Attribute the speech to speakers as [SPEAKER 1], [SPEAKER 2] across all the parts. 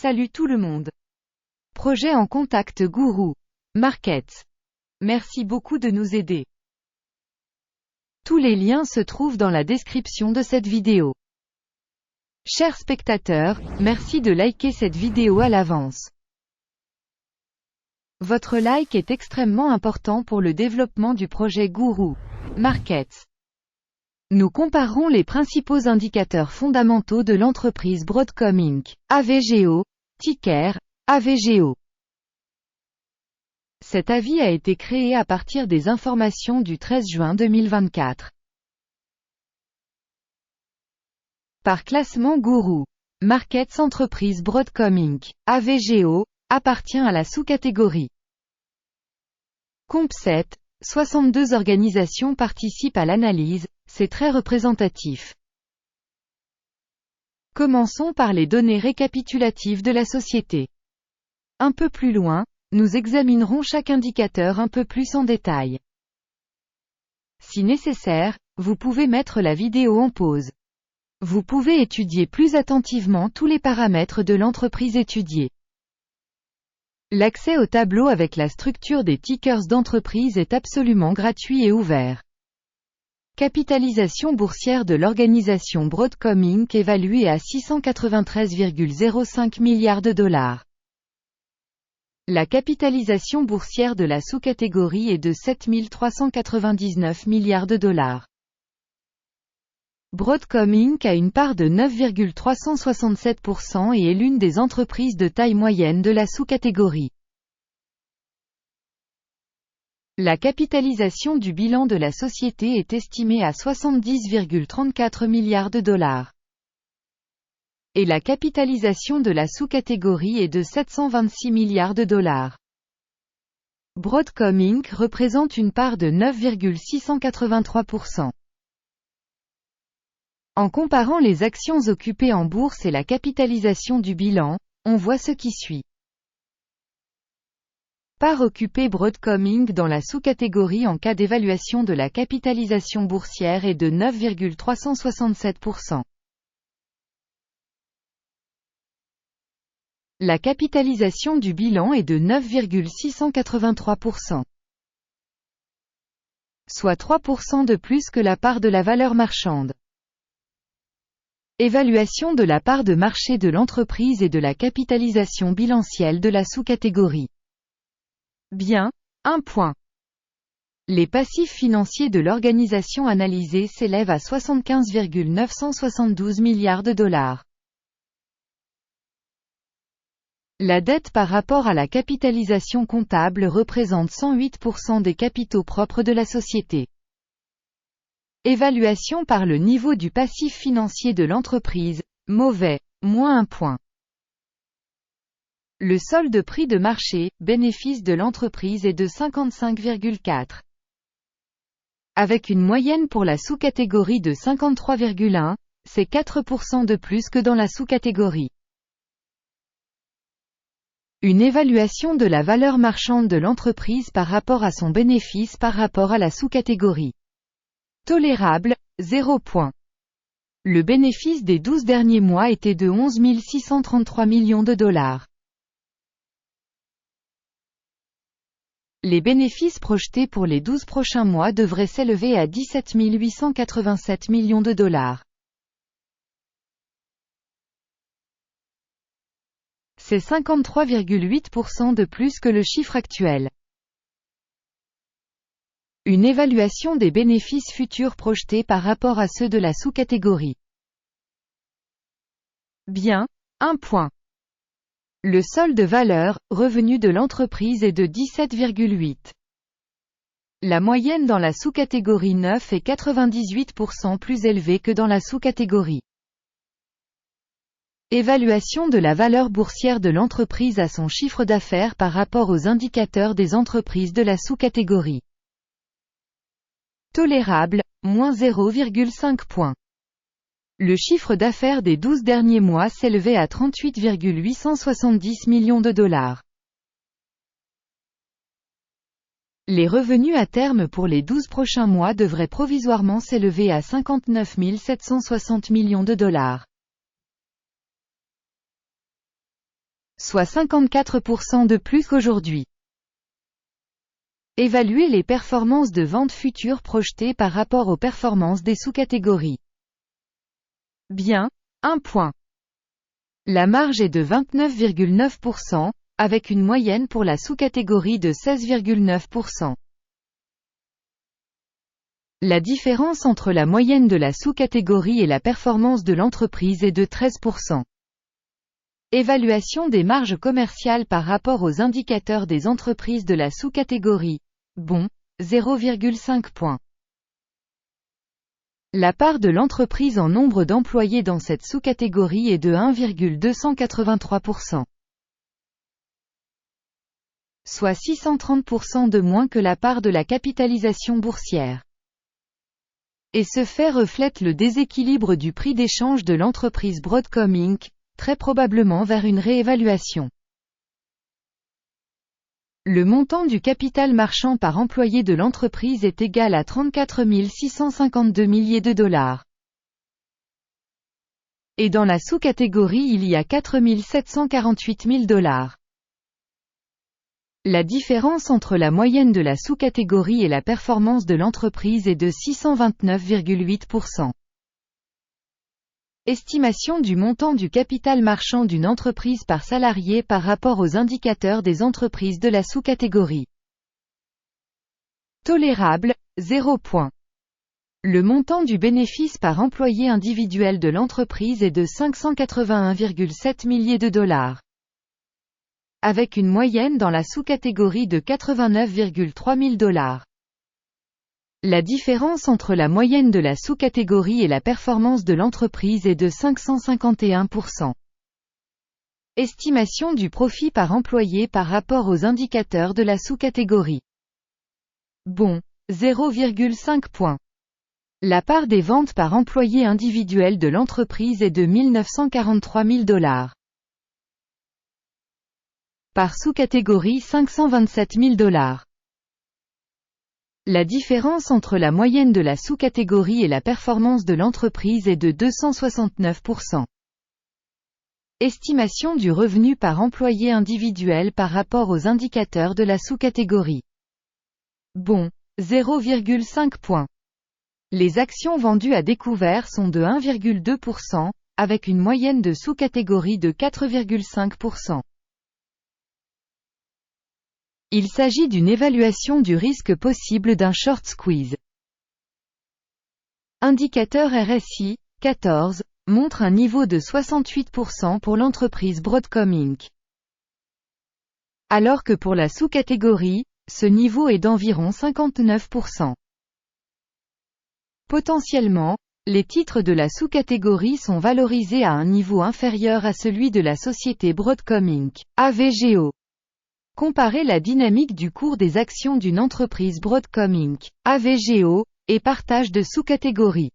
[SPEAKER 1] Salut tout le monde. Projet en contact Guru Markets. Merci beaucoup de nous aider. Tous les liens se trouvent dans la description de cette vidéo. Chers spectateurs, merci de liker cette vidéo à l'avance. Votre like est extrêmement important pour le développement du projet Guru Markets. Nous comparerons les principaux indicateurs fondamentaux de l'entreprise Broadcom Inc. AVGO, ticker, AVGO. Cet avis a été créé à partir des informations du 13 juin 2024. Par classement Guru Markets, entreprise Broadcom Inc. AVGO, appartient à la sous-catégorie COMP7, 62 organisations participent à l'analyse, c'est très représentatif. Commençons par les données récapitulatives de la société. Un peu plus loin, nous examinerons chaque indicateur un peu plus en détail. Si nécessaire, vous pouvez mettre la vidéo en pause. Vous pouvez étudier plus attentivement tous les paramètres de l'entreprise étudiée. L'accès au tableau avec la structure des tickers d'entreprise est absolument gratuit et ouvert. Capitalisation boursière de l'organisation Broadcom Inc. évaluée à 693,05 milliards de dollars. La capitalisation boursière de la sous-catégorie est de 7 399 milliards de dollars. Broadcom Inc. a une part de 9,367% et est l'une des entreprises de taille moyenne de la sous-catégorie. La capitalisation du bilan de la société est estimée à 70,34 milliards de dollars. Et la capitalisation de la sous-catégorie est de 726 milliards de dollars. Broadcom Inc. représente une part de 9,683%. En comparant les actions occupées en bourse et la capitalisation du bilan, on voit ce qui suit. Part occupée Broadcom Inc. dans la sous-catégorie en cas d'évaluation de la capitalisation boursière est de 9,367%. La capitalisation du bilan est de 9,683%. Soit 3% de plus que la part de la valeur marchande. Évaluation de la part de marché de l'entreprise et de la capitalisation bilancielle de la sous-catégorie. Bien, 1 point. Les passifs financiers de l'organisation analysée s'élèvent à 75,972 milliards de dollars. La dette par rapport à la capitalisation comptable représente 108% des capitaux propres de la société. Évaluation par le niveau du passif financier de l'entreprise, mauvais, moins 1 point. Le solde prix de marché, bénéfice de l'entreprise est de 55,4. Avec une moyenne pour la sous-catégorie de 53,1, c'est 4% de plus que dans la sous-catégorie. Une évaluation de la valeur marchande de l'entreprise par rapport à son bénéfice par rapport à la sous-catégorie. Tolérable, 0 point. Le bénéfice des 12 derniers mois était de 11 633 millions de dollars. Les bénéfices projetés pour les 12 prochains mois devraient s'élever à 17 887 millions de dollars. C'est 53,8% de plus que le chiffre actuel. Une évaluation des bénéfices futurs projetés par rapport à ceux de la sous-catégorie. Bien, 1 point. Le solde valeur, revenu de l'entreprise est de 17,8. La moyenne dans la sous-catégorie 9 est 98% plus élevée que dans la sous-catégorie. Évaluation de la valeur boursière de l'entreprise à son chiffre d'affaires par rapport aux indicateurs des entreprises de la sous-catégorie. Tolérable, moins 0,5 points. Le chiffre d'affaires des 12 derniers mois s'élevait à 38,870 millions de dollars. Les revenus à terme pour les 12 prochains mois devraient provisoirement s'élever à 59 760 millions de dollars. soit 54% de plus qu'aujourd'hui. Évaluer les performances de vente futures projetées par rapport aux performances des sous-catégories. Bien, 1 point. La marge est de 29,9%, avec une moyenne pour la sous-catégorie de 16,9%. La différence entre la moyenne de la sous-catégorie et la performance de l'entreprise est de 13%. Évaluation des marges commerciales par rapport aux indicateurs des entreprises de la sous-catégorie. Bon, 0,5 points. La part de l'entreprise en nombre d'employés dans cette sous-catégorie est de 1,283%. Soit 630% de moins que la part de la capitalisation boursière. Et ce fait reflète le déséquilibre du prix d'échange de l'entreprise Broadcom Inc., très probablement vers une réévaluation. Le montant du capital marchand par employé de l'entreprise est égal à 34 652 milliers de dollars. Et dans la sous-catégorie il y a 4 748 000 dollars. La différence entre la moyenne de la sous-catégorie et la performance de l'entreprise est de 629,8%. Estimation du montant du capital marchand d'une entreprise par salarié par rapport aux indicateurs des entreprises de la sous-catégorie. Tolérable, 0 point. Le montant du bénéfice par employé individuel de l'entreprise est de 581,7 milliers de dollars. Avec une moyenne dans la sous-catégorie de 89,3 000 dollars. La différence entre la moyenne de la sous-catégorie et la performance de l'entreprise est de 551%. Estimation du profit par employé par rapport aux indicateurs de la sous-catégorie. Bon, 0,5 points. La part des ventes par employé individuel de l'entreprise est de 1 943 000 dollars. Par sous-catégorie 527 000 dollars. La différence entre la moyenne de la sous-catégorie et la performance de l'entreprise est de 269%. Estimation du revenu par employé individuel par rapport aux indicateurs de la sous-catégorie. Bon, 0,5 points. Les actions vendues à découvert sont de 1,2%, avec une moyenne de sous-catégorie de 4,5%. Il s'agit d'une évaluation du risque possible d'un short squeeze. Indicateur RSI, 14, montre un niveau de 68% pour l'entreprise Broadcom Inc. Alors que pour la sous-catégorie, ce niveau est d'environ 59%. Potentiellement, les titres de la sous-catégorie sont valorisés à un niveau inférieur à celui de la société Broadcom Inc. AVGO. Comparez la dynamique du cours des actions d'une entreprise Broadcom Inc. AVGO, et partage de sous-catégories.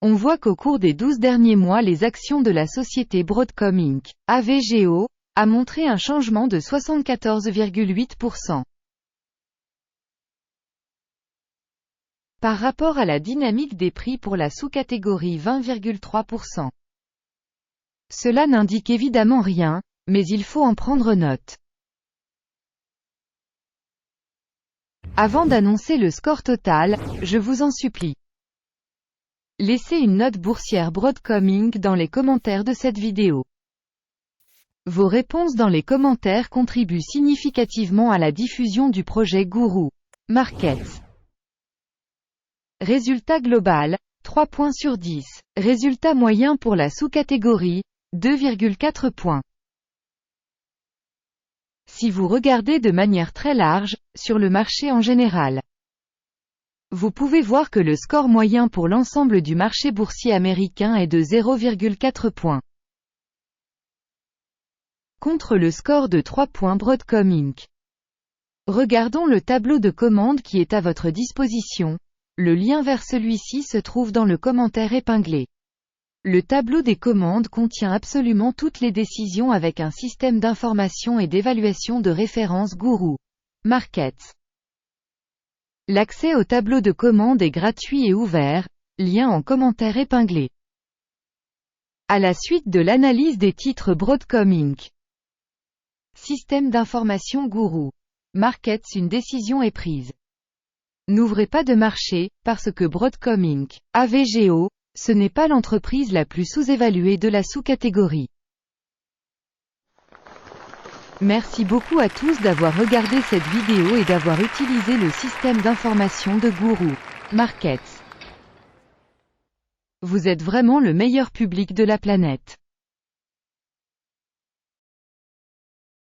[SPEAKER 1] On voit qu'au cours des 12 derniers mois les actions de la société Broadcom Inc. AVGO, a montré un changement de 74,8%. Par rapport à la dynamique des prix pour la sous-catégorie 20,3%. Cela n'indique évidemment rien, mais il faut en prendre note. Avant d'annoncer le score total, je vous en supplie. Laissez une note boursière Broadcom Inc. dans les commentaires de cette vidéo. Vos réponses dans les commentaires contribuent significativement à la diffusion du projet Guru Markets. Résultat global, 3 points sur 10. Résultat moyen pour la sous-catégorie, 2,4 points. Si vous regardez de manière très large, sur le marché en général, vous pouvez voir que le score moyen pour l'ensemble du marché boursier américain est de 0,4 points. Contre le score de 3 points Broadcom Inc. Regardons le tableau de commande qui est à votre disposition. Le lien vers celui-ci se trouve dans le commentaire épinglé. Le tableau des commandes contient absolument toutes les décisions avec un système d'information et d'évaluation de référence Guru Markets. L'accès au tableau de commande est gratuit et ouvert, lien en commentaire épinglé. À la suite de l'analyse des titres Broadcom Inc. Système d'information gourou. Markets, une décision est prise. N'ouvrez pas de marché, parce que Broadcom Inc. AVGO, ce n'est pas l'entreprise la plus sous-évaluée de la sous-catégorie. Merci beaucoup à tous d'avoir regardé cette vidéo et d'avoir utilisé le système d'information de Gourou Markets. Vous êtes vraiment le meilleur public de la planète.